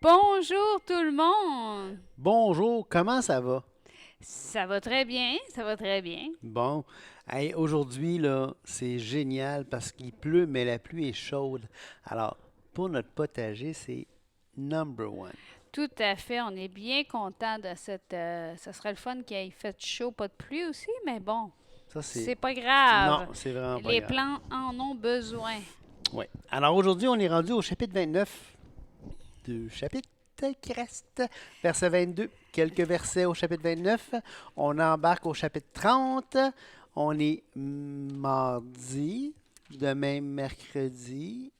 Bonjour tout le monde! Bonjour, comment ça va? Ça va très bien, ça va très bien. Bon, hey, aujourd'hui, là, c'est génial parce qu'il pleut, mais la pluie est chaude. Alors, pour notre potager, c'est number one. Tout à fait, on est bien content de cette... ça serait le fun qu'il ait fait chaud, pas de pluie aussi, mais bon, Ça, c'est... c'est pas Non, grave. c'est vraiment pas Les grave. plants en ont besoin. Oui. Alors, aujourd'hui, on est rendu au chapitre 29 du chapitre qui reste, verset 22. Quelques versets au chapitre 29. On embarque au chapitre 30. On est mardi, demain mercredi,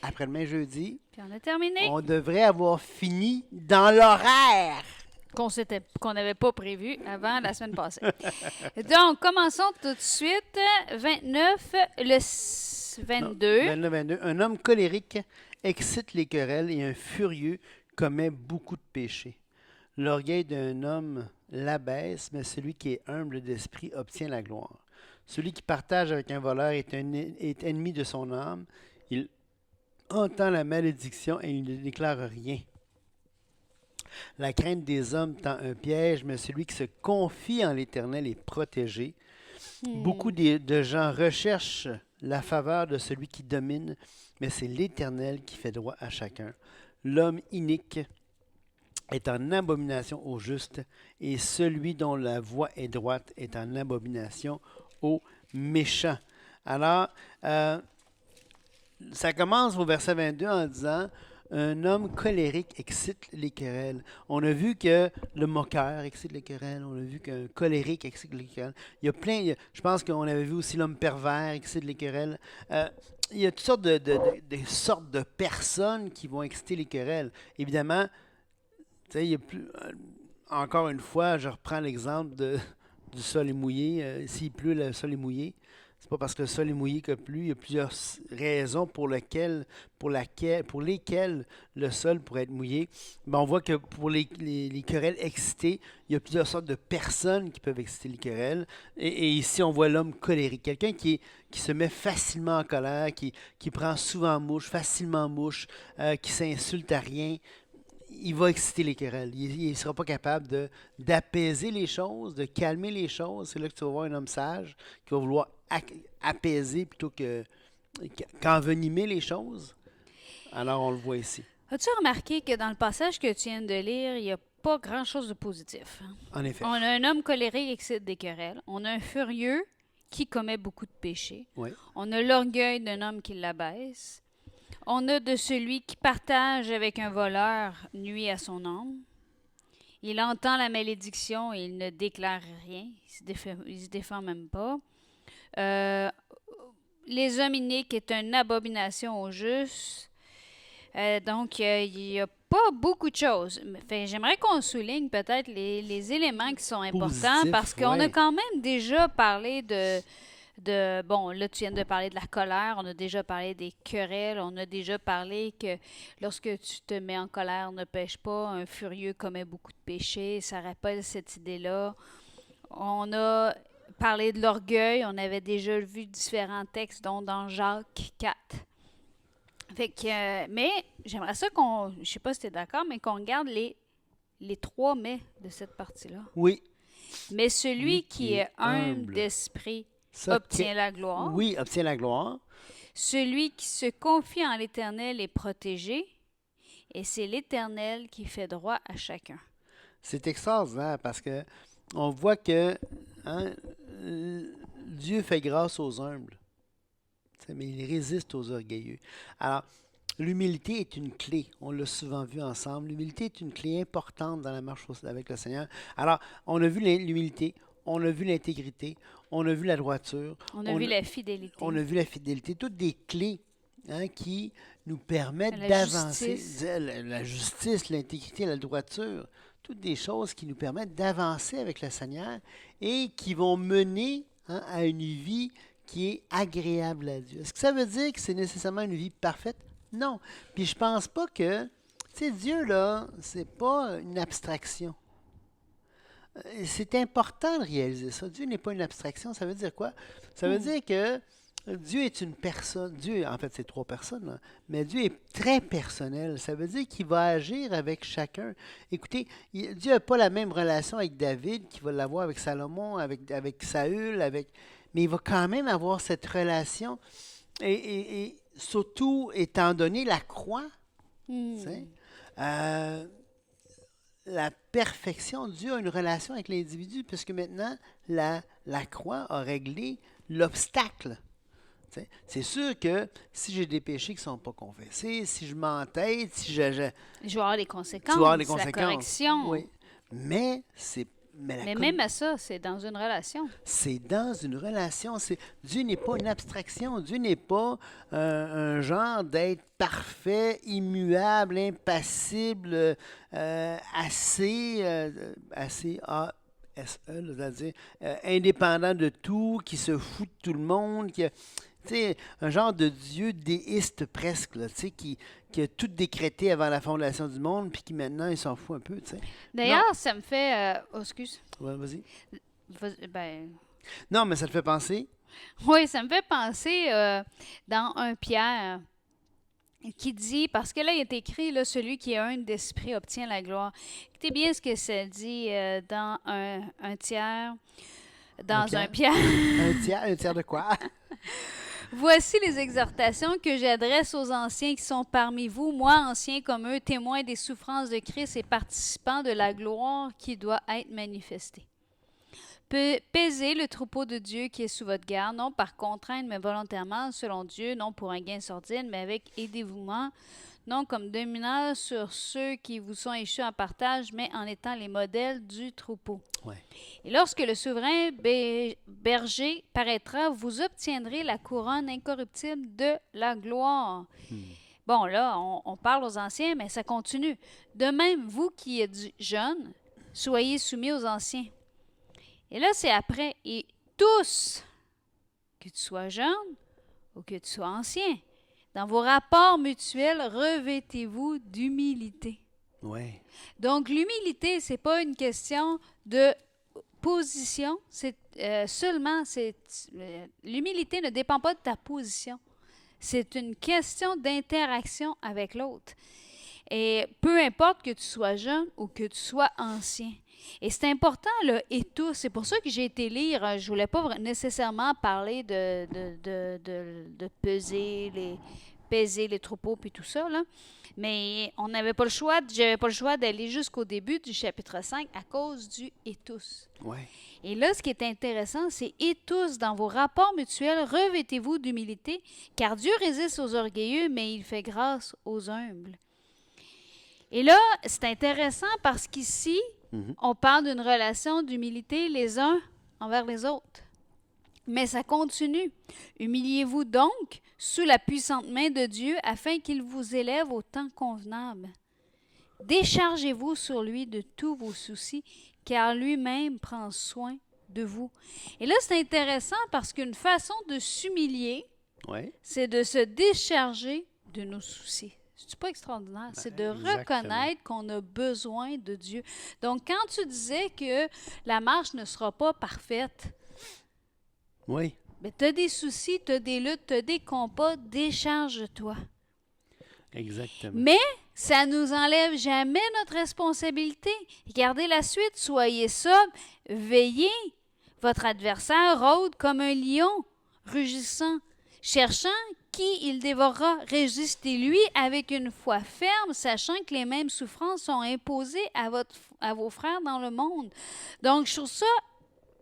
après-demain jeudi. Puis on a terminé. On devrait avoir fini dans l'horaire. Qu'on n'avait pas prévu avant la semaine passée. Donc, commençons tout de suite. 29, Non, 22. 22. Un homme colérique excite les querelles et un furieux commet beaucoup de péchés. L'orgueil d'un homme l'abaisse, mais celui qui est humble d'esprit obtient la gloire. Celui qui partage avec un voleur est ennemi de son âme. Il entend la malédiction et il ne déclare rien. La crainte des hommes tend un piège, mais celui qui se confie en l'Éternel est protégé. Beaucoup Hmm. de gens recherchent la faveur de celui qui domine, mais c'est l'Éternel qui fait droit à chacun. L'homme inique est en abomination au juste, et celui dont la voie est droite est en abomination au méchant. Alors, euh, ça commence au verset 22 en disant un homme colérique excite les querelles. On a vu que le moqueur excite les querelles. On a vu qu'un colérique excite les querelles. Il y a je pense qu'on avait vu aussi l'homme pervers excite les querelles. Il y a toutes sortes de sortes de personnes qui vont exciter les querelles. Évidemment, tu sais, il y a plus, encore une fois, je reprends l'exemple du sol est mouillé. S'il pleut, le sol est mouillé. C'est pas parce que le sol est mouillé qu'il plu. Il y a plusieurs raisons pour lesquelles le sol pourrait être mouillé. Mais on voit que pour les querelles excitées, il y a plusieurs sortes de personnes qui peuvent exciter les querelles. Et ici, on voit l'homme colérique. Quelqu'un qui se met facilement en colère, qui prend souvent mouche, facilement mouche, qui s'insulte à rien, il va exciter les querelles. Il ne sera pas capable d'apaiser les choses, de calmer les choses. C'est là que tu vas voir un homme sage qui va vouloir apaiser plutôt qu'envenimer les choses. Alors, on le voit ici. As-tu remarqué que dans le passage que tu viens de lire, il n'y a pas grand-chose de positif? En effet. On a un homme colérique qui excite des querelles. On a un furieux qui commet beaucoup de péchés. Oui. On a l'orgueil d'un homme qui l'abaisse. On a de celui qui partage avec un voleur nuit à son âme. Il entend la malédiction et il ne déclare rien. Il se défend même pas. Euh, les hommes iniques est une abomination au juste. Donc, il n'y a pas beaucoup de choses. Fait, j'aimerais qu'on souligne peut-être les éléments qui sont importants parce Positif, qu'on a oui. quand même déjà parlé bon, là, tu viens de parler de la colère, on a déjà parlé des querelles, on a déjà parlé que lorsque tu te mets en colère, ne pêche pas, un furieux commet beaucoup de péchés, ça rappelle cette idée-là. On a parlé de l'orgueil, on avait déjà vu différents textes, dont dans Jacques 4. Fait que, mais j'aimerais ça qu'on, je sais pas si tu es d'accord, mais qu'on regarde les trois mais de cette partie-là. Oui. Mais Lui celui qui qui est est humble humble. d'esprit Ça, obtient la gloire. oui, obtient la gloire. Celui qui se confie en l'Éternel est protégé. Et c'est l'Éternel qui fait droit à chacun. C'est extraordinaire parce que on voit que hein, Dieu fait grâce aux humbles, mais il résiste aux orgueilleux. Alors, l'humilité est une clé. On l'a souvent vu ensemble. L'humilité est une clé importante dans la marche avec le Seigneur. Alors, on a vu l'humilité, on a vu l'intégrité, on a vu la droiture, On a on, vu la on fidélité, a vu la fidélité, toutes des clés qui nous permettent la d'avancer. justice. La justice, l'intégrité, la droiture, toutes des choses qui nous permettent d'avancer avec le Seigneur et qui vont mener à une vie qui est agréable à Dieu. Est-ce que ça veut dire que c'est nécessairement une vie parfaite? Non. Puis je pense pas que, tu sais, Dieu, là, c'est pas une abstraction. C'est important de réaliser ça. Dieu n'est pas une abstraction. Ça veut dire quoi? Ça veut Hmm. dire que Dieu est une personne. Dieu, en fait, c'est trois personnes, là, mais Dieu est très personnel. Ça veut dire qu'il va agir avec chacun. Écoutez, Dieu n'a pas la même relation avec David qu'il va l'avoir avec Salomon, avec Saül, mais il va quand même avoir cette relation. Et surtout, étant donné la croix, tu sais, euh, la perfection, Dieu a une relation avec l'individu, parce que maintenant, la croix a réglé l'obstacle. Tu sais, c'est sûr que si j'ai des péchés qui ne sont pas confessés, si je m'entête, si Je vais avoir les tu vas avoir des conséquences, la conséquences. correction. Oui. Mais c'est mais Mais même à ça, c'est dans une relation. c'est dans une relation. Dieu n'est pas une abstraction. Dieu n'est pas un genre d'être parfait, immuable, impassible, assez ASE, là, c'est-à-dire indépendant de tout, qui se fout de tout le monde, tu sais, un genre de Dieu déiste presque, là, tu sais, qui a tout décrété avant la fondation du monde, puis qui maintenant, il s'en fout un peu, tu sais. Non, D'ailleurs, ça me fait... oh, excuse. ouais, vas-y. Ben, Non, mais ça te fait penser. oui, ça me fait penser dans un Pierre qui dit, parce que là, il est écrit, là, celui qui est un d'esprit obtient la gloire. Écoutez bien ce que ça dit dans un tiers, Un dans un pierre. Pierre. Un tiers de quoi? Voici les exhortations que j'adresse aux anciens qui sont parmi vous, moi, anciens comme eux, témoins des souffrances de Christ et participants de la gloire qui doit être manifestée. Pesez le troupeau de Dieu qui est sous votre garde, non par contrainte, mais volontairement, selon Dieu, non pour un gain sordide, mais avec et dévouement, non comme dominants sur ceux qui vous sont échus en partage, mais en étant les modèles du troupeau. Ouais. Et lorsque le souverain berger paraîtra, vous obtiendrez la couronne incorruptible de la gloire. Bon, là, on parle aux anciens, mais ça continue. De même, vous qui êtes jeunes, soyez soumis aux anciens. Et là, c'est après. Et tous, que tu sois jeune ou que tu sois ancien, dans vos rapports mutuels, revêtez-vous d'humilité. Ouais. Donc, l'humilité, c'est pas une question de position, l'humilité ne dépend pas de ta position. C'est une question d'interaction avec l'autre. Et peu importe que tu sois jeune ou que tu sois ancien. Et c'est important, le « et tout ». C'est pour ça que j'ai été lire. Je voulais pas nécessairement parler de peser les troupeaux puis tout ça, là. Mais on n'avait pas le choix, j'avais pas le choix d'aller jusqu'au début du chapitre 5 à cause du « et tous ». Ouais. Et là, ce qui est intéressant, c'est « et tous, dans vos rapports mutuels, revêtez-vous d'humilité, car Dieu résiste aux orgueilleux, mais il fait grâce aux humbles. » Et là, c'est intéressant parce qu'ici, on parle d'une relation d'humilité les uns envers les autres. Mais ça continue. Humiliez-vous donc sous la puissante main de Dieu afin qu'il vous élève au temps convenable. Déchargez-vous sur lui de tous vos soucis, car lui-même prend soin de vous. Et là, c'est intéressant parce qu'une façon de s'humilier, Ouais. c'est de se décharger de nos soucis. C'est pas extraordinaire, c'est de Exactement. reconnaître qu'on a besoin de Dieu. Donc, quand tu disais que la marche ne sera pas parfaite, Oui. mais tu as des soucis, tu as des luttes, tu as des combats, décharge-toi. Exactement. Mais ça ne nous enlève jamais notre responsabilité. Regardez la suite, soyez sobres, veillez. Votre adversaire rôde comme un lion, rugissant, cherchant qui il dévorera. Résistez-lui avec une foi ferme, sachant que les mêmes souffrances sont imposées à vos frères dans le monde. Donc, je trouve ça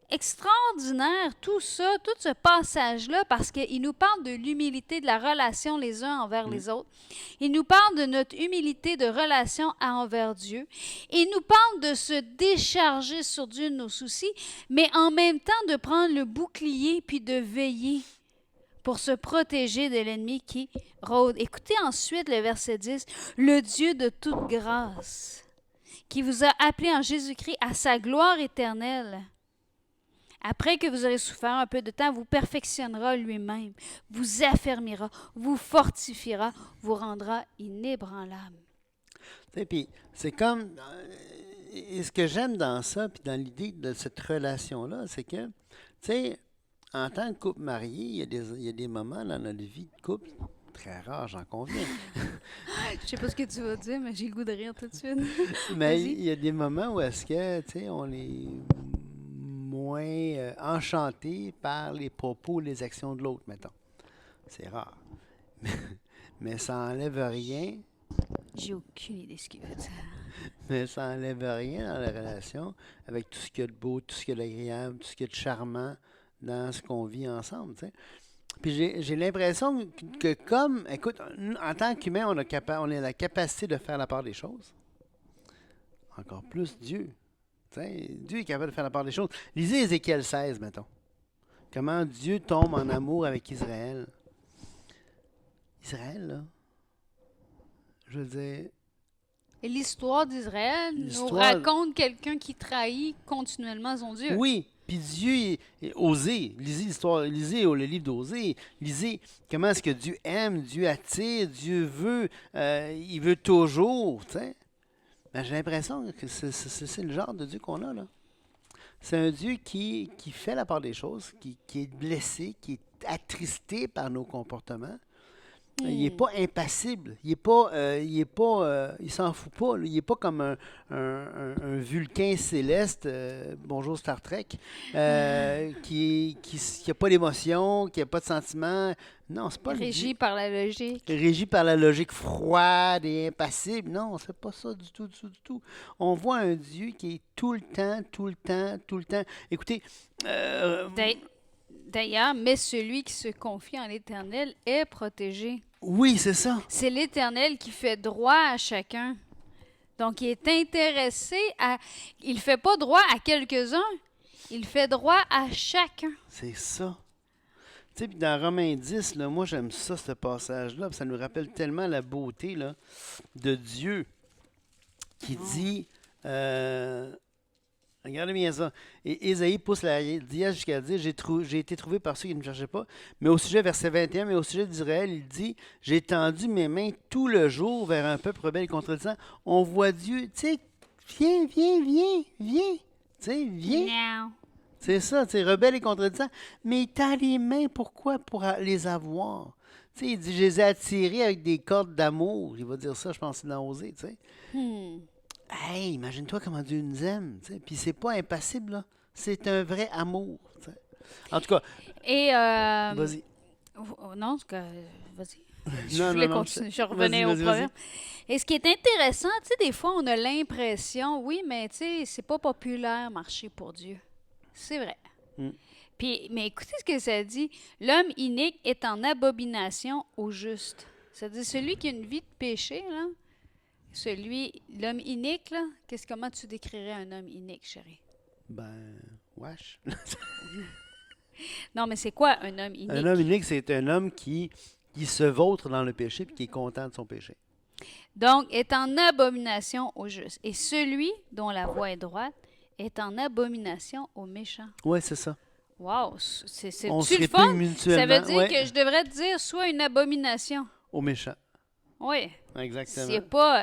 extraordinaire, tout ça, tout ce passage-là, parce qu'il nous parle de l'humilité de la relation les uns envers les autres. Il nous parle de notre humilité de relation envers Dieu. Il nous parle de se décharger sur Dieu de nos soucis, mais en même temps de prendre le bouclier puis de veiller pour se protéger de l'ennemi qui rôde. Écoutez ensuite le verset 10. « Le Dieu de toute grâce, qui vous a appelé en Jésus-Christ à sa gloire éternelle, après que vous aurez souffert un peu de temps, vous perfectionnera lui-même, vous affermira, vous fortifiera, vous rendra inébranlable. » Puis c'est comme. Et ce que j'aime dans ça, puis dans l'idée de cette relation-là, c'est que, tu sais, en tant que couple marié, il y a des moments dans notre vie de couple, très rares, j'en conviens, Je sais pas ce que tu vas dire, mais j'ai le goût de rire tout de suite. mais Vas-y. il y a des moments où est-ce que, tu sais, on est moins enchanté par les propos, les actions de l'autre, mettons. C'est rare. Mais ça enlève rien, J'ai aucune idée de ce qu'il veut dire. mais ça enlève rien dans la relation avec tout ce qu'il y a de beau, tout ce qu'il y a d'agréable, tout ce qu'il y a de charmant dans ce qu'on vit ensemble, tu sais. Puis j'ai l'impression que comme, écoute, en tant qu'humain, on a la capacité de faire la part des choses. Encore plus Dieu. Tu sais, Dieu est capable de faire la part des choses. Lisez Ézéchiel 16, mettons. Comment Dieu tombe en amour avec Israël. Israël, là, je veux dire, Et l'histoire d'Israël nous l'histoire... raconte quelqu'un qui trahit continuellement son Dieu. Oui, puis Dieu est Osée. Lisez l'histoire, lisez le livre d'Osée. Lisez comment est-ce que Dieu aime, Dieu attire, Dieu veut, il veut toujours, tu sais. Ben, j'ai l'impression que c'est le genre de Dieu qu'on a, là. C'est un Dieu qui fait la part des choses, qui est blessé, qui est attristé par nos comportements. Il n'est pas impassible. Il s'en fout pas, là. Il n'est pas comme un Vulcain céleste, bonjour Star Trek, qui n'a pas d'émotion, qui n'a pas de sentiment. Non, c'est pas le Régi Dieu par la logique. régi par la logique froide et impassible. Non, c'est pas ça du tout, du tout, du tout. On voit un Dieu qui est tout le temps, tout le temps, tout le temps. Écoutez, D'ailleurs, mais celui qui se confie en l'Éternel est protégé. oui, c'est ça. C'est l'Éternel qui fait droit à chacun. Donc, il est intéressé à... Il ne fait pas droit à quelques-uns, il fait droit à chacun. C'est ça. Tu sais, puis dans Romains 10, là, moi j'aime ça, ce passage-là, puis ça nous rappelle tellement la beauté là, de Dieu qui dit, regardez bien ça, et Ésaïe pousse la dièse jusqu'à dire, j'ai été trouvé par ceux qui ne me cherchaient pas, mais au sujet, verset 21, mais au sujet d'Israël, il dit, j'ai tendu mes mains tout le jour vers un peuple rebelle et contredisant. On voit Dieu, tu sais, viens, viens, viens, viens, tu sais, viens. Non. C'est ça, tu sais, rebelle et contredisant. Mais il tend les mains, pourquoi? Pour les avoir. Tu sais, il dit, je les ai attirés avec des cordes d'amour. Il va dire ça, je pense, c'est dans Osée, tu sais. Hey, imagine-toi comment Dieu nous aime, tu sais. Puis c'est pas impassible, là. C'est un vrai amour, tu sais. En tout cas, Et... vas-y. Non, vas-y. Je Non, voulais non, non. continuer. Je revenais au Vas-y, vas-y. proverbe. Et ce qui est intéressant, tu sais, des fois, on a l'impression, oui, mais tu sais, c'est pas populaire marcher pour Dieu. C'est vrai. Mm. Puis, mais écoutez ce que ça dit. L'homme inique est en abomination au juste. C'est-à-dire celui qui a une vie de péché, là, l'homme inique, là, comment tu décrirais un homme inique, chérie? Ben, wesh. Non, mais c'est quoi un homme inique? Un homme unique, c'est un homme qui se vautre dans le péché puis qui est content de son péché. Donc, est en abomination au juste. Et celui dont la voie est droite est en abomination au méchant. Ouais, c'est ça. Wow, On c'est-tu se le répugne fun? mutuellement. Ça veut dire ouais, que je devrais te dire soit une abomination. au méchant. Oui. Exactement.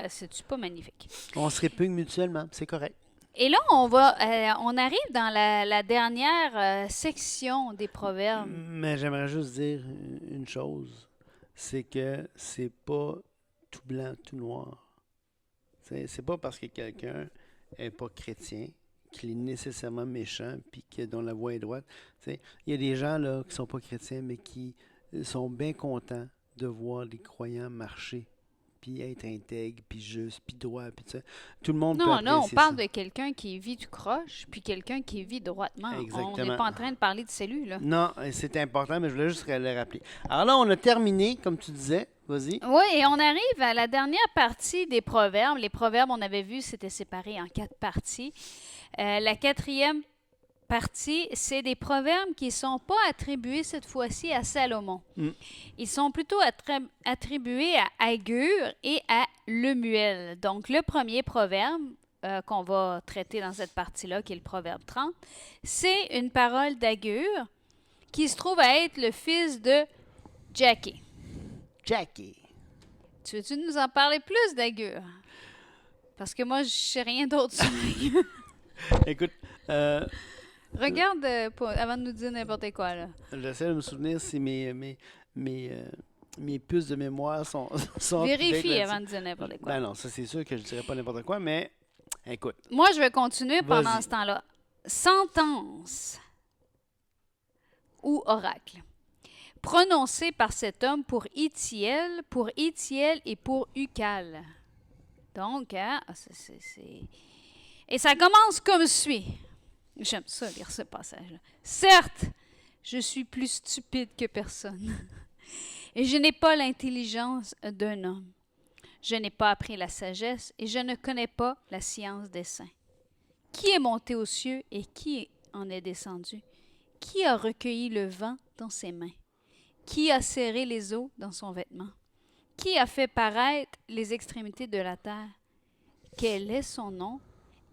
C'est-tu pas magnifique? On se répugne mutuellement, c'est correct. Et là, on arrive dans la dernière section des proverbes. Mais j'aimerais juste dire une chose, c'est que c'est pas tout blanc, tout noir. C'est pas parce que quelqu'un est pas chrétien qu'il est nécessairement méchant puis que dont la voie est droite. Il y a des gens là qui sont pas chrétiens mais qui sont bien contents de voir les croyants marcher puis être intègre, puis juste, puis droit, puis tout ça. Tout le monde peut Non, apprécier on parle ça. de quelqu'un qui vit du croche, puis quelqu'un qui vit droitement. On n'est Exactement. pas en train de parler de salut, là. Non, c'est important, mais je voulais juste le rappeler. Alors là, on a terminé, comme tu disais. Vas-y. Oui, et on arrive à la dernière partie des proverbes. Les proverbes, on avait vu, c'était séparé en 4 parties. La 4e partie, c'est des proverbes qui ne sont pas attribués cette fois-ci à Salomon. Mm. Ils sont plutôt attribués à Agur et à Lemuel. Donc, le premier proverbe qu'on va traiter dans cette partie-là, qui est le proverbe 30, c'est une parole d'Agur qui se trouve à être le fils de Jackie. Jackie. Tu veux-tu nous en parler plus d'Agur? Parce que moi, je sais rien d'autre sur Agur. Écoute, Regarde avant de nous dire n'importe quoi, là. J'essaie de me souvenir si mes puces de mémoire sont, sont up-to-date Vérifie là-dessus. avant de dire n'importe quoi. Ben non, ça c'est sûr que je dirais pas n'importe quoi, mais écoute, Moi, je vais continuer pendant vas-y. ce temps-là. Sentence ou oracle. Prononcé par cet homme pour Itiel et pour Ucal. Donc, hein, et ça commence comme suit. J'aime ça, lire ce passage-là. Certes, je suis plus stupide que personne, et je n'ai pas l'intelligence d'un homme. Je n'ai pas appris la sagesse, et je ne connais pas la science des saints. Qui est monté aux cieux et qui en est descendu? Qui a recueilli le vent dans ses mains? Qui a serré les eaux dans son vêtement? Qui a fait paraître les extrémités de la terre? Quel est son nom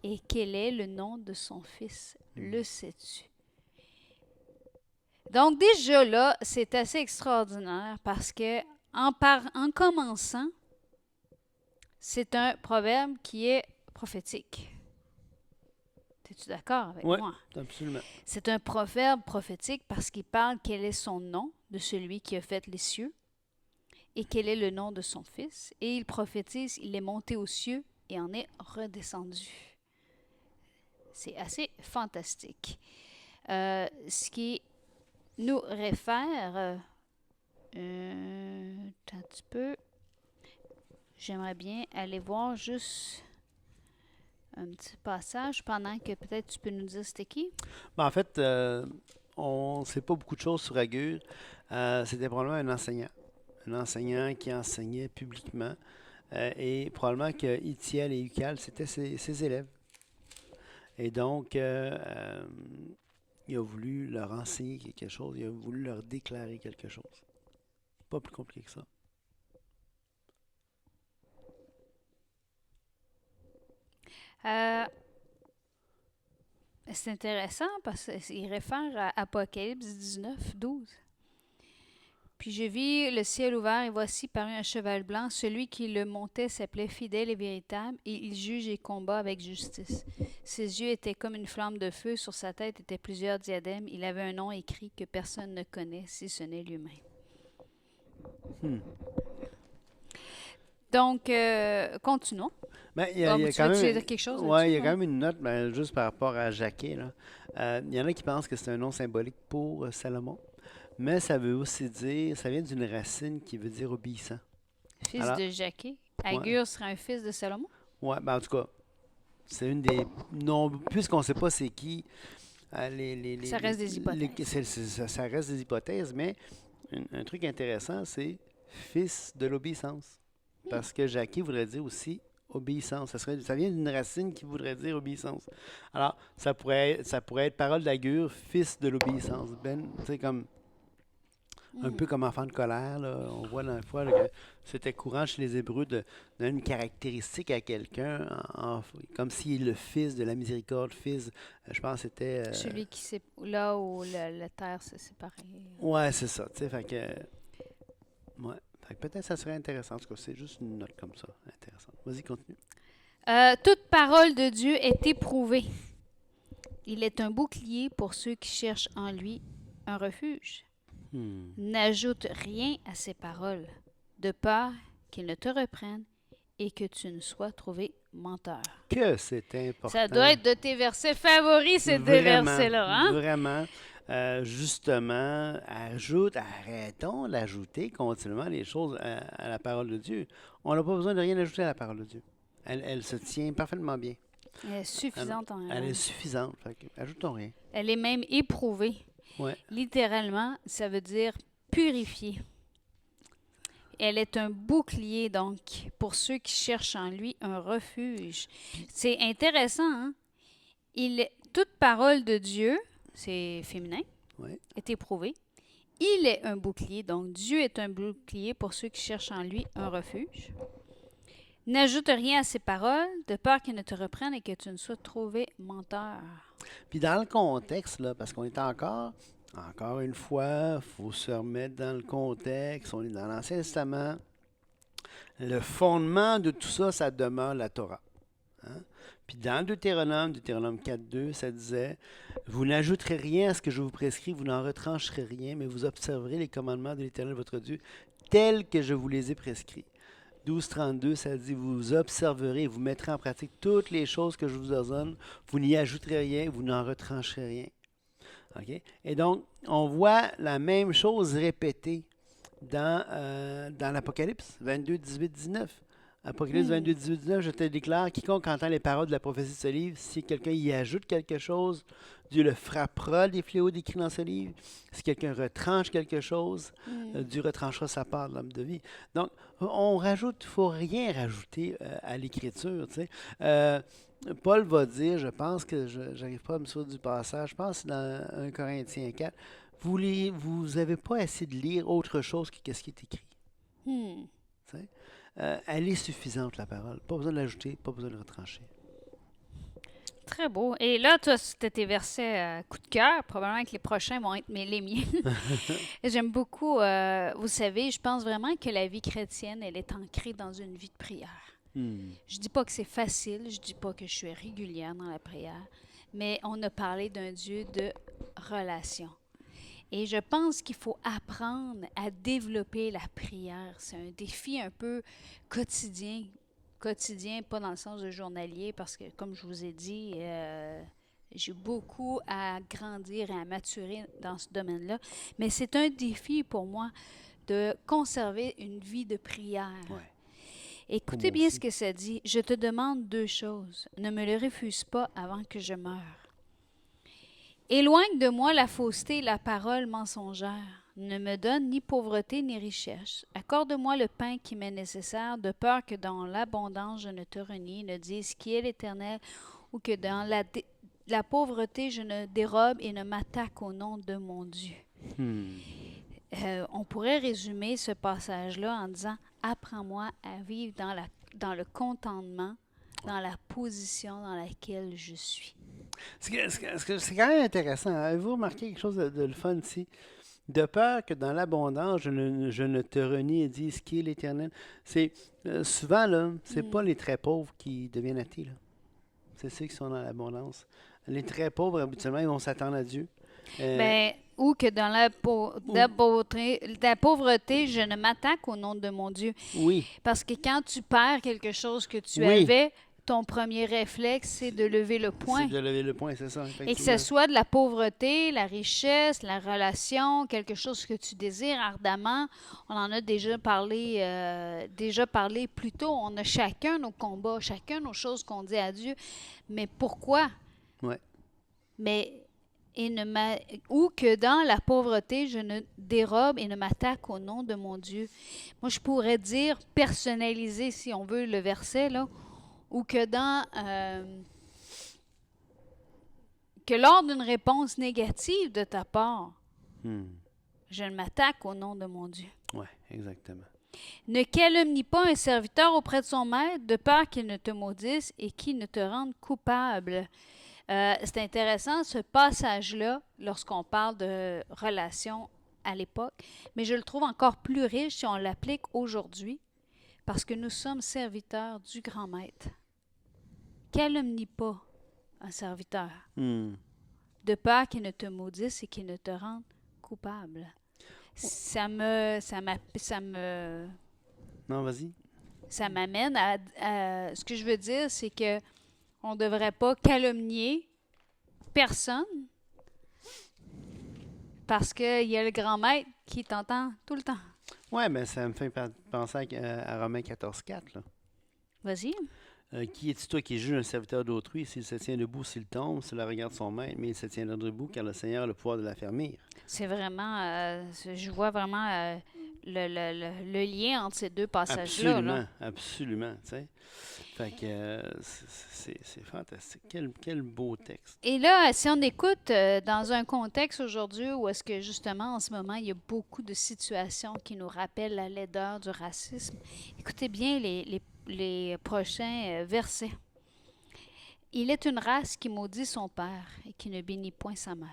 et quel est le nom de son fils? Le sais-tu? Donc déjà là, c'est assez extraordinaire parce que en commençant, c'est un proverbe qui est prophétique. Es-tu d'accord avec Oui, moi? absolument. C'est un proverbe prophétique parce qu'il parle quel est son nom de celui qui a fait les cieux et quel est le nom de son fils. Et il prophétise, il est monté aux cieux et en est redescendu. C'est assez fantastique. Ce qui nous réfère un petit peu. J'aimerais bien aller voir juste un petit passage pendant que peut-être tu peux nous dire c'était qui. Ben, en fait, on ne sait pas beaucoup de choses sur Agur. C'était probablement un enseignant. Un enseignant qui enseignait publiquement. Et probablement que Itiel et Ucal, c'était ses élèves. Et donc, il a voulu leur enseigner quelque chose. Il a voulu leur déclarer quelque chose. Pas plus compliqué que ça. Euh, c'est intéressant parce qu'il réfère à Apocalypse 19, 12. Puis je vis le ciel ouvert et voici parut un cheval blanc. Celui qui le montait s'appelait Fidèle et Véritable et il juge et combat avec justice. Ses yeux étaient comme une flamme de feu. Sur sa tête étaient plusieurs diadèmes. Il avait un nom écrit que personne ne connaît si ce n'est lui-même. Hmm. Donc, continuons. Ben, il y a Tu quand veux-tu même, dire quelque chose ouais, il y là-dessus? a quand Ouais. même une note, ben, juste par rapport à Jacquet, là. Il y en a qui pensent que c'est un nom symbolique pour Salomon, mais ça veut aussi dire, ça vient d'une racine qui veut dire obéissant. Fils Alors, de Jacquet. ouais, Agur serait un fils de Salomon? ouais, ben, en tout cas, c'est une des, non, puisqu'on ne sait pas c'est qui, Ça reste des hypothèses. ça reste des hypothèses, mais un truc intéressant, c'est fils de l'obéissance. Parce que Jacquet voudrait dire aussi obéissance. Ça vient d'une racine qui voudrait dire obéissance. Alors, ça pourrait être parole d'Agur, fils de l'obéissance. Ben, tu sais, comme, un peu comme enfant de colère, là. On voit dans la foi là, que c'était courant chez les Hébreux de donner une caractéristique à quelqu'un, comme s'il est le fils de la miséricorde, fils, je pense que c'était... Celui qui c'est là où la terre s'est séparée. ouais, c'est ça, tu sais, fait que... Ouais. Fait que peut-être ça serait intéressant. En tout cas, c'est juste une note comme ça. Intéressant. Vas-y, continue. Toute parole de Dieu est éprouvée. Il est un bouclier pour ceux qui cherchent en lui un refuge. Hmm. N'ajoute rien à ses paroles, de peur qu'il ne te reprenne et que tu ne sois trouvé menteur. Que c'est Ça doit important. être de tes versets favoris, ces deux Vraiment, versets-là, hein? vraiment. Justement, arrêtons d'ajouter continuellement les choses à la parole de Dieu. On n'a pas besoin de rien ajouter à la parole de Dieu. Elle se tient parfaitement bien. Elle est suffisante en Elle est elle-même. suffisante. Fait que, ajoutons rien. Elle est même éprouvée. Ouais. Littéralement, ça veut dire purifiée. Elle est un bouclier, donc, pour ceux qui cherchent en lui un refuge. C'est intéressant, hein? Toute parole de Dieu, c'est féminin, Ouais. est éprouvée. Il est un bouclier, donc Dieu est un bouclier pour ceux qui cherchent en lui un refuge. N'ajoute rien à ses paroles, de peur qu'il ne te reprenne et que tu ne sois trouvé menteur. Puis dans le contexte, là, parce qu'on est encore une fois, il faut se remettre dans le contexte. On est dans l'Ancien Testament. Le fondement de tout ça, ça demeure la Torah. Hein? Puis dans Deutéronome 4.2, ça disait, vous n'ajouterez rien à ce que je vous prescris, vous n'en retrancherez rien, mais vous observerez les commandements de l'Éternel votre Dieu, tels que je vous les ai prescrits. 12.32, ça dit, vous observerez, vous mettrez en pratique toutes les choses que je vous ordonne, vous n'y ajouterez rien, vous n'en retrancherez rien. OK? Et donc, on voit la même chose répétée dans l'Apocalypse 22, 18, 19. Apocalypse 22, 18, 19, je te déclare, quiconque entend les paroles de la prophétie de ce livre, si quelqu'un y ajoute quelque chose, Dieu le frappera des fléaux décrits dans ce livre. Si quelqu'un retranche quelque chose, Dieu retranchera sa part de l'homme de vie. Donc, on rajoute, il ne faut rien rajouter à l'Écriture. Tu sais. Paul va dire, je pense que je n'arrive pas à me souvenir du passage, je pense que c'est dans 1 Corinthiens 4, vous n'avez pas assez de lire autre chose que ce qui est écrit. Hmm. Tu sais. Elle est suffisante, la parole. Pas besoin de l'ajouter, pas besoin de le retrancher. Très beau. Et là, toi, c'était tes versets coup de cœur. Probablement que les prochains vont être les miens. J'aime beaucoup, vous savez, je pense vraiment que la vie chrétienne, elle est ancrée dans une vie de prière. Je dis pas que c'est facile, je dis pas que je suis régulière dans la prière, mais on a parlé d'un Dieu de relation. Et je pense qu'il faut apprendre à développer la prière. C'est un défi un peu quotidien. Quotidien, pas dans le sens de journalier, parce que, comme je vous ai dit, j'ai beaucoup à grandir et à maturer dans ce domaine-là. Mais c'est un défi pour moi de conserver une vie de prière. Ouais. Écoutez bien ce que ça dit. Je te demande deux choses. Ne me le refuse pas avant que je meure. Éloigne de moi la fausseté et la parole mensongère. Ne me donne ni pauvreté ni richesse. Accorde-moi le pain qui m'est nécessaire, de peur que dans l'abondance je ne te renie, ne dise qui est l'Éternel, ou que dans la pauvreté je ne dérobe et ne m'attaque au nom de mon Dieu. On pourrait résumer ce passage-là en disant « Apprends-moi à vivre dans le contentement, dans la position dans laquelle je suis. » C'est quand même intéressant. Avez-vous remarqué quelque chose de le fun ici? De peur que dans l'abondance, je ne te renie et dise qui est l'Éternel. C'est souvent, là, c'est pas les très pauvres qui deviennent athées. Là. C'est ceux qui sont dans l'abondance. Les très pauvres, habituellement, ils vont s'attendre à Dieu. Ou que dans la pauvreté, je ne m'attaque au nom de mon Dieu. Oui. Parce que quand tu perds quelque chose que tu Oui. avais, ton premier réflexe, c'est de lever le poing. C'est de lever le poing, c'est ça. Et que ce soit de la pauvreté, la richesse, la relation, quelque chose que tu désires ardemment. On en a déjà parlé plus tôt. On a chacun nos combats, chacun nos choses qu'on dit à Dieu. Mais pourquoi? Ouais. Ou que dans la pauvreté, je ne dérobe et ne m'attaque au nom de mon Dieu. Moi, je pourrais dire, personnaliser, si on veut, le verset, là, ou que que lors d'une réponse négative de ta part, je ne m'attaque au nom de mon Dieu. Oui, exactement. Ne calomnie pas un serviteur auprès de son maître, de peur qu'il ne te maudisse et qu'il ne te rende coupable. C'est intéressant, ce passage-là, lorsqu'on parle de relation à l'époque, mais je le trouve encore plus riche si on l'applique aujourd'hui, parce que nous sommes serviteurs du grand maître. Calomnie pas un serviteur, de peur qu'il ne te maudisse et qu'il ne te rende coupable. Non, vas-y. Ça m'amène à ce que je veux dire, c'est que on ne devrait pas calomnier personne parce qu'il y a le grand maître qui t'entend tout le temps. Oui, mais ça me fait penser à Romains 14.4. Là. Vas-y. Qui es-tu toi qui juge un serviteur d'autrui? S'il se tient debout, s'il tombe, s'il regarde son maître, mais il se tient debout car le Seigneur a le pouvoir de l'affermir. C'est vraiment, je vois vraiment le lien entre ces deux passages-là. Absolument, là. Absolument. Tu sais. Fait que c'est fantastique. Quel beau texte. Et là, si on écoute dans un contexte aujourd'hui où est-ce que justement en ce moment, il y a beaucoup de situations qui nous rappellent la laideur du racisme, écoutez bien les prochains versets. Il est une race qui maudit son père et qui ne bénit point sa mère.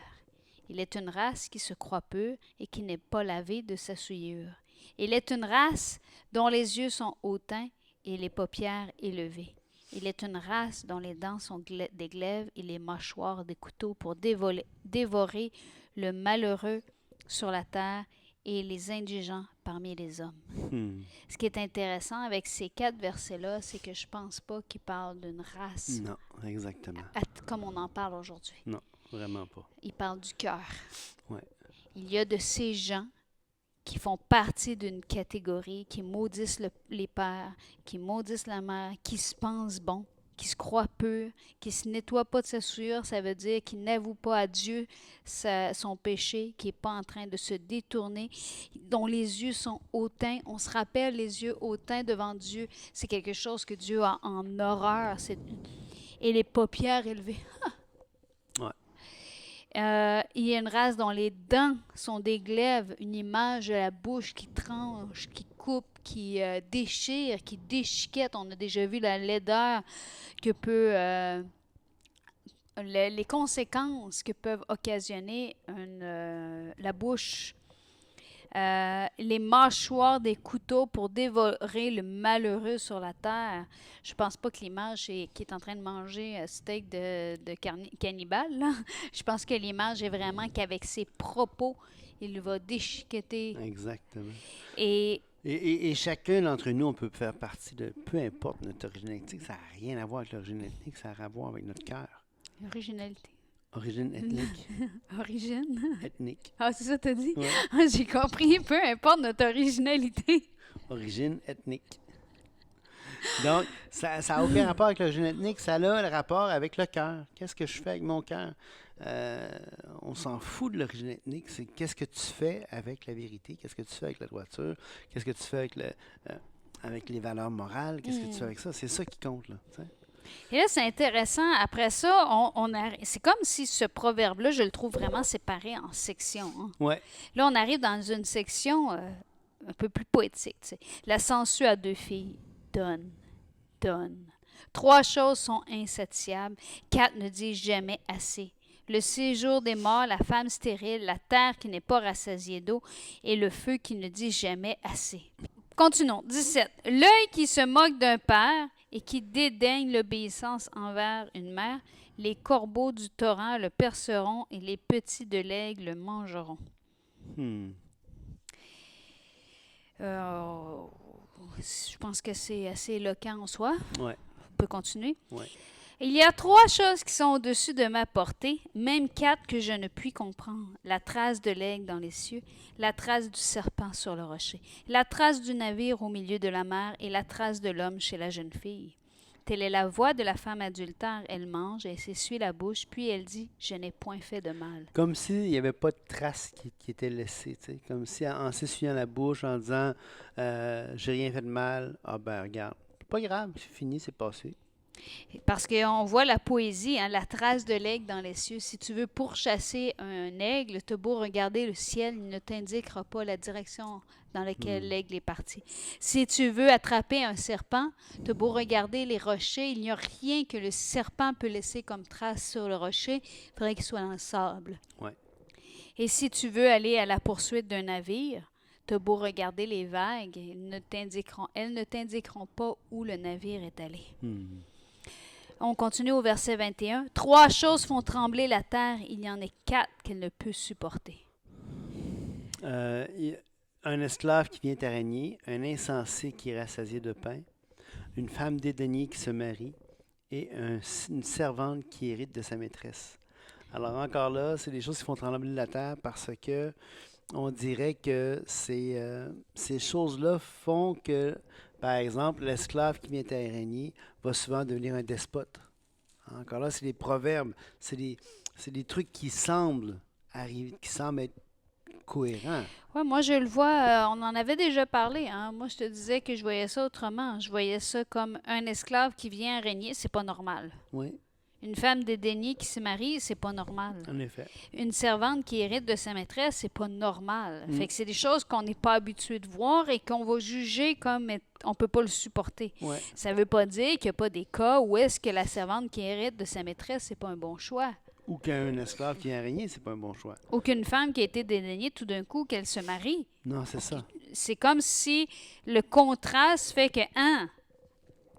Il est une race qui se croit pure et qui n'est pas lavée de sa souillure. Il est une race dont les yeux sont hautains et les paupières élevées. Il est une race dont les dents sont des glaives et les mâchoires des couteaux pour dévorer le malheureux sur la terre et les indigents parmi les hommes. Hmm. Ce qui est intéressant avec ces 4 versets-là, c'est que je pense pas qu'ils parlent d'une race Non, exactement. comme on en parle aujourd'hui. Non, vraiment pas. Ils parlent du cœur. Ouais. Il y a de ces gens qui font partie d'une catégorie, qui maudissent les pères, qui maudissent la mère, qui se pensent bons, qui se croient purs, qui ne se nettoient pas de sa souillure, ça veut dire qui n'avoue pas à Dieu son péché, qui n'est pas en train de se détourner, dont les yeux sont hautains. On se rappelle, les yeux hautains devant Dieu, c'est quelque chose que Dieu a en horreur. Et les paupières élevées. Ouais. Il y a une race dont les dents sont des glaives, une image de la bouche qui tranche, qui coupe, qui déchire, qui déchiquette. On a déjà vu la laideur que peut, les conséquences que peuvent occasionner la bouche. Les mâchoires des couteaux pour dévorer le malheureux sur la terre. Je pense pas que l'image est qui est en train de manger un steak de cannibale. Là. Je pense que l'image est vraiment qu'avec ses propos, il va déchiqueter. Exactement. Et Et chacun d'entre nous, on peut faire partie de, peu importe notre origine ethnique, ça n'a rien à voir avec l'origine ethnique, ça a à voir avec notre cœur. originalité. Origine ethnique. Origine. Ethnique. Ah, c'est ça que tu as dit? Ouais. Ah, j'ai compris, peu importe notre originalité. Origine ethnique. Donc, ça n'a aucun rapport avec l'origine ethnique, ça a le rapport avec le cœur. Qu'est-ce que je fais avec mon cœur? On s'en fout de l'origine ethnique, c'est qu'est-ce que tu fais avec la vérité, qu'est-ce que tu fais avec la droiture, qu'est-ce que tu fais avec les valeurs morales, qu'est-ce que tu fais avec ça? C'est ça qui compte, là. Tu sais. Et là, c'est intéressant. Après ça, c'est comme si ce proverbe-là, je le trouve vraiment séparé en sections. Hein. Ouais. Là, on arrive dans une section un peu plus poétique. Tu sais. La sangsue a 2 filles. Donne, donne. 3 choses sont insatiables. 4 ne disent jamais assez. Le séjour des morts, la femme stérile, la terre qui n'est pas rassasiée d'eau et le feu qui ne dit jamais assez. Continuons. 17. L'œil qui se moque d'un père et qui dédaigne l'obéissance envers une mère, les corbeaux du torrent le perceront et les petits de l'aigle le mangeront. Hmm. Je pense que c'est assez éloquent en soi. Ouais. On peut continuer. Ouais. Il y a 3 choses qui sont au-dessus de ma portée, même 4 que je ne puis comprendre. La trace de l'aigle dans les cieux, la trace du serpent sur le rocher, la trace du navire au milieu de la mer et la trace de l'homme chez la jeune fille. Telle est la voix de la femme adultère. Elle mange, elle s'essuie la bouche, puis elle dit « Je n'ai point fait de mal ». Comme s'il n'y avait pas de traces qui étaient laissées, tu sais. Comme si en s'essuyant la bouche, en disant j'ai rien fait de mal, ah ben regarde, c'est pas grave, c'est fini, c'est passé. Parce qu'on voit la poésie, hein, la trace de l'aigle dans les cieux. Si tu veux pourchasser un aigle, tu as beau regarder le ciel, il ne t'indiquera pas la direction dans laquelle l'aigle est parti. Si tu veux attraper un serpent, tu as beau regarder les rochers, il n'y a rien que le serpent peut laisser comme trace sur le rocher. Il faudrait qu'il soit dans le sable. Ouais. Et si tu veux aller à la poursuite d'un navire, tu as beau regarder les vagues, elles ne t'indiqueront pas où le navire est allé. Hmm. On continue au verset 21. 3 choses font trembler la terre, il y en a 4 qu'elle ne peut supporter. Un esclave qui vient à régner, un insensé qui est rassasié de pain, une femme dédaignée qui se marie et une servante qui hérite de sa maîtresse. Alors encore là, c'est des choses qui font trembler la terre parce que on dirait que ces choses-là font que, par exemple, l'esclave qui vient à régner va souvent devenir un despote. Encore là, c'est des proverbes, c'est des trucs qui semblent arriver, qui semblent être cohérents. Ouais, moi, je le vois, on en avait déjà parlé. Hein. Moi, je te disais que je voyais ça autrement. Je voyais ça comme un esclave qui vient régner, c'est pas normal. Oui, Une femme dédaignée qui se marie, c'est pas normal. en effet. Une servante qui hérite de sa maîtresse, c'est pas normal. Fait que c'est des choses qu'on n'est pas habitué de voir et qu'on va juger comme on peut pas le supporter. Ouais. Ça veut pas dire qu'il n'y a pas des cas où est-ce que la servante qui hérite de sa maîtresse, c'est pas un bon choix. Ou qu'un esclave qui vient à régner, c'est pas un bon choix. Ou qu'une femme qui a été dédaignée tout d'un coup, qu'elle se marie. Non, c'est ça. C'est comme si le contraste fait que,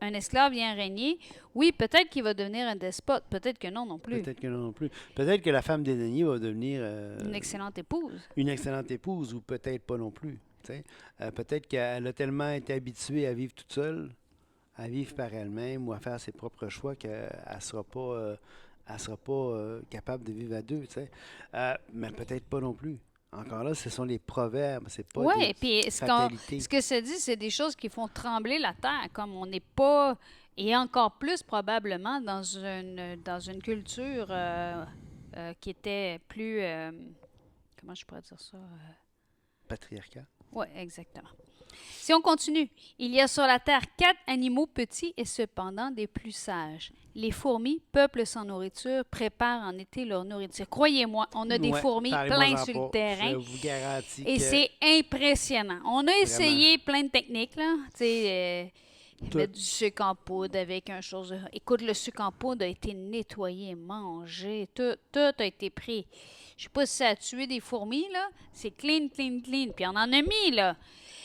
un esclave vient régner, oui, peut-être qu'il va devenir un despote, peut-être que non plus. Peut-être que non plus. Peut-être que la femme d'Anani va devenir Une excellente épouse. une excellente épouse, ou peut-être pas non plus. Tu sais. Peut-être qu'elle a tellement été habituée à vivre toute seule, à vivre par elle-même ou à faire ses propres choix qu'elle ne sera pas, capable de vivre à deux. Tu sais. Mais peut-être pas non plus. Encore là, ce sont les proverbes, c'est pas Oui, des puis fatalités. ce que ça dit, c'est des choses qui font trembler la terre, comme on n'est pas, et encore plus probablement dans une culture qui était plus, comment je pourrais dire ça? Patriarcat. Oui, exactement. Si on continue, il y a sur la terre 4 animaux petits et cependant des plus sages. Les fourmis, peuplent sans nourriture, préparent en été leur nourriture. Croyez-moi, on a des Ouais, fourmis plein parlez-moi-en sur le pas. terrain Je vous garantis et que c'est impressionnant. On a vraiment, essayé plein de techniques, là. Tu sais, tout, mettre du sucre en poudre avec un chose. Écoute, le sucre en poudre a été nettoyé, mangé, tout a été pris. Je sais pas si ça a tué des fourmis, là. C'est clean, clean, clean. Puis on en a mis, là.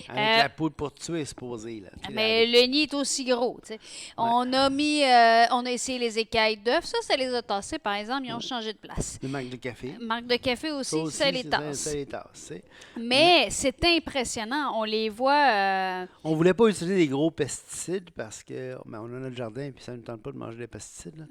avec la poudre pour tuer, supposé. Là, tu sais, Mais le nid est aussi gros, tu sais. ouais, On a essayé les écailles d'œufs. Ça les a tassés, par exemple. Ils ont ouais. changé de place. Le marque de café. Marque de café Ça aussi, ça aussi, les c'est tasse. ça les tasse. Tu sais. Mais Mais c'est impressionnant. On les voit. on voulait pas utiliser des gros pesticides parce que on a notre jardin et puis ça ne nous tente pas de manger des pesticides. Là.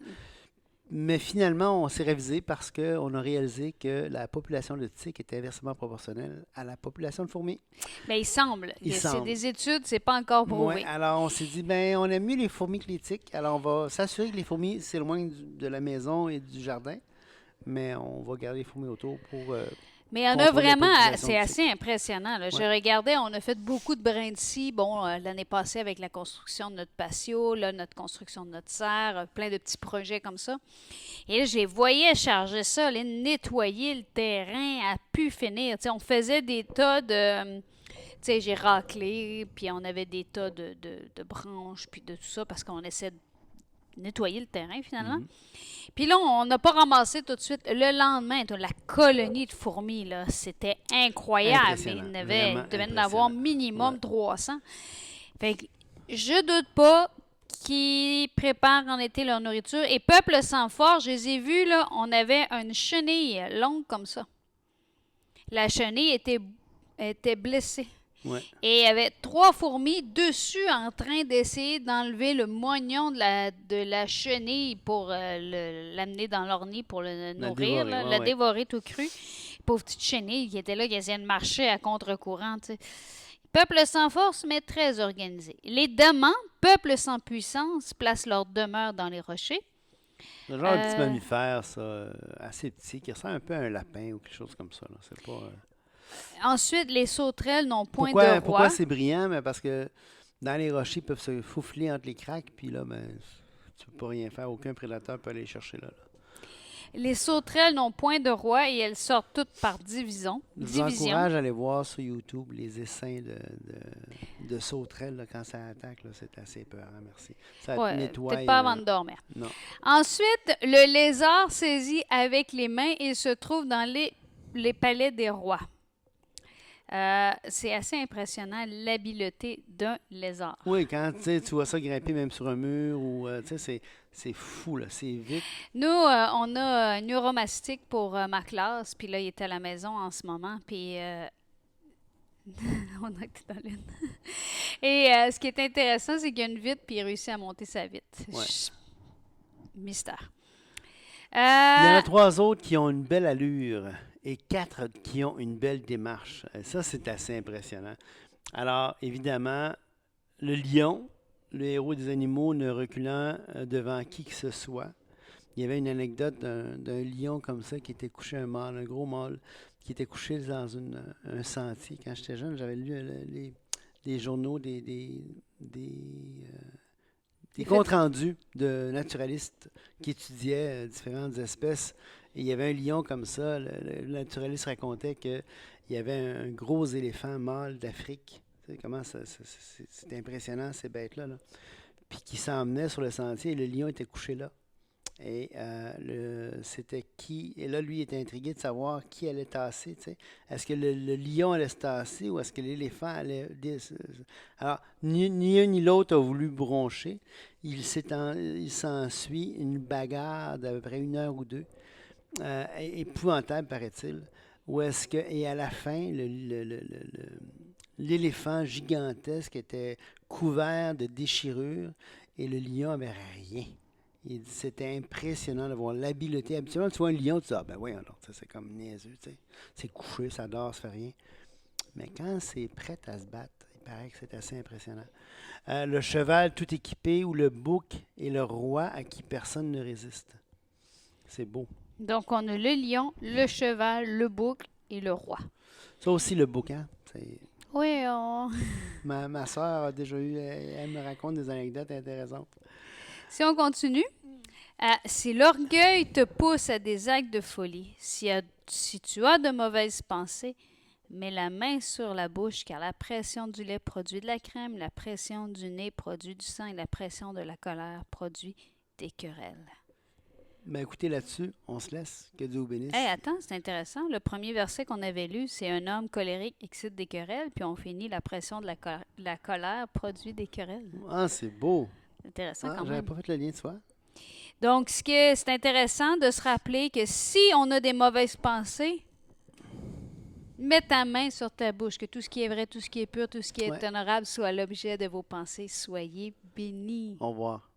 Mais finalement, on s'est révisé parce qu'on a réalisé que la population de tiques était inversement proportionnelle à la population de fourmis. Mais il semble. Il C'est semble. des études, c'est pas encore Ouais, prouvé. alors on s'est dit, ben on aime mieux les fourmis que les tiques. Alors on va s'assurer que les fourmis s'éloignent de la maison et du jardin, mais on va garder les fourmis autour pour Mais il y en a contrôler la vraiment, population c'est de assez impressionnant, là. Je Ouais. regardais, on a fait beaucoup de brins de scie, bon, l'année passée avec la construction de notre patio, là, notre construction de notre serre, plein de petits projets comme ça. Et là, je les voyais charger ça, les nettoyer le terrain à pu finir. Tu sais, on faisait des tas de... Tu sais, j'ai raclé, puis on avait des tas de branches, puis de tout ça, parce qu'on essaie de nettoyer le terrain, finalement. Mhm. Puis là, on n'a pas ramassé tout de suite. Le lendemain, la colonie de fourmis, là, c'était incroyable. Impressionnant, vraiment Il devait en avoir impressionnant. minimum Ouais. 300. Fait que je doute pas qu'ils préparent en été leur nourriture. Et peuple sans force, je les ai vus, là, on avait une chenille longue comme ça. La chenille était blessée. Ouais. Et il y avait 3 fourmis dessus en train d'essayer d'enlever le moignon de la chenille pour l'amener dans leur nid pour le nourrir, dévorer, là, ouais, la ouais. dévorer tout cru. Pauvre petite chenille qui était là, qui essayait de marcher à contre-courant. Tu sais. Peuple sans force, mais très organisé. Les damans, peuple sans puissance, placent leur demeure dans les rochers. Le genre de petit Euh, mammifère, ça, assez petit, qui ressemble un peu à un lapin ou quelque chose comme ça. Là. C'est pas, Ensuite, les sauterelles n'ont point de Pourquoi roi. c'est brillant? Mais parce que dans les rochers, ils peuvent se faufiler entre les craques, puis là, ben, tu peux pas rien faire. Aucun prédateur peut aller les chercher là. Les sauterelles n'ont point de roi et elles sortent toutes par Je vous encourage à aller voir sur YouTube les essaims de sauterelles là, quand ça attaque. Là, c'est assez peur, hein, merci. Ça Ouais, nettoie. peut-être pas avant de dormir. Non. Ensuite, le lézard saisit avec les mains et se trouve dans les palais des rois. C'est assez impressionnant l'habileté d'un lézard. Oui, quand tu vois ça grimper même sur un mur, ou tu sais, c'est fou, là, c'est vite. Nous, on a un neuromastic pour ma classe, puis là, il est à la maison en ce moment, puis on a été dans l'une. Et ce qui est intéressant, c'est qu'il y a une vitre, puis il réussit à monter sa vitre. Ouais. Mystère. Il y en a 3 autres qui ont une belle allure et 4 qui ont une belle démarche. Ça, c'est assez impressionnant. Alors, évidemment, le lion, le héros des animaux, ne reculant devant qui que ce soit. Il y avait une anecdote d'un lion comme ça qui était couché, un gros mâle, qui était couché dans un sentier. Quand j'étais jeune, j'avais lu les journaux des comptes rendus de naturalistes qui étudiaient différentes espèces. Et il y avait un lion comme ça. Le naturaliste racontait qu'il y avait un gros éléphant mâle d'Afrique. Tu sais, comment c'est impressionnant, ces bêtes-là. Là. Puis qui s'emmenait sur le sentier et le lion était couché là. Et c'était qui? Et là, lui, il était intrigué de savoir qui allait tasser, tu sais. Est-ce que le lion allait se tasser ou est-ce que l'éléphant allait... Alors, ni un ni l'autre a voulu broncher. Il s'ensuit une bagarre d'à peu près 1 heure ou 2, épouvantable, paraît-il. Où est-ce que... Et à la fin, l'éléphant gigantesque était couvert de déchirures et le lion avait rien. Il dit c'était impressionnant de voir l'habileté. Habituellement, tu vois un lion, tu dis, ah ben oui, alors, ça, c'est comme niaiseux, tu sais. C'est couché, ça dort, ça fait rien. Mais quand c'est prêt à se battre, il paraît que c'est assez impressionnant. Le cheval tout équipé ou le bouc est le roi à qui personne ne résiste. C'est beau. Donc, on a le lion, le cheval, le bouc et le roi. Ça aussi, le bouc, hein? Oui, on... Ma soeur a déjà eu, elle me raconte des anecdotes intéressantes. Si on continue, si l'orgueil te pousse à des actes de folie, si tu as de mauvaises pensées, mets la main sur la bouche, car la pression du lait produit de la crème, la pression du nez produit du sang et la pression de la colère produit des querelles. Ben écoutez, là-dessus, on se laisse. Que Dieu vous bénisse. Hey, attends, c'est intéressant. Le premier verset qu'on avait lu, c'est un homme colérique excite des querelles, puis on finit la pression de la colère produit des querelles. Ah, c'est beau. C'est intéressant Ah, quand j'avais même. pas fait le lien de soi. Donc, c'est intéressant de se rappeler que si on a des mauvaises pensées, mets ta main sur ta bouche, que tout ce qui est vrai, tout ce qui est pur, tout ce qui est Ouais. honorable soit l'objet de vos pensées. Soyez bénis. Au revoir.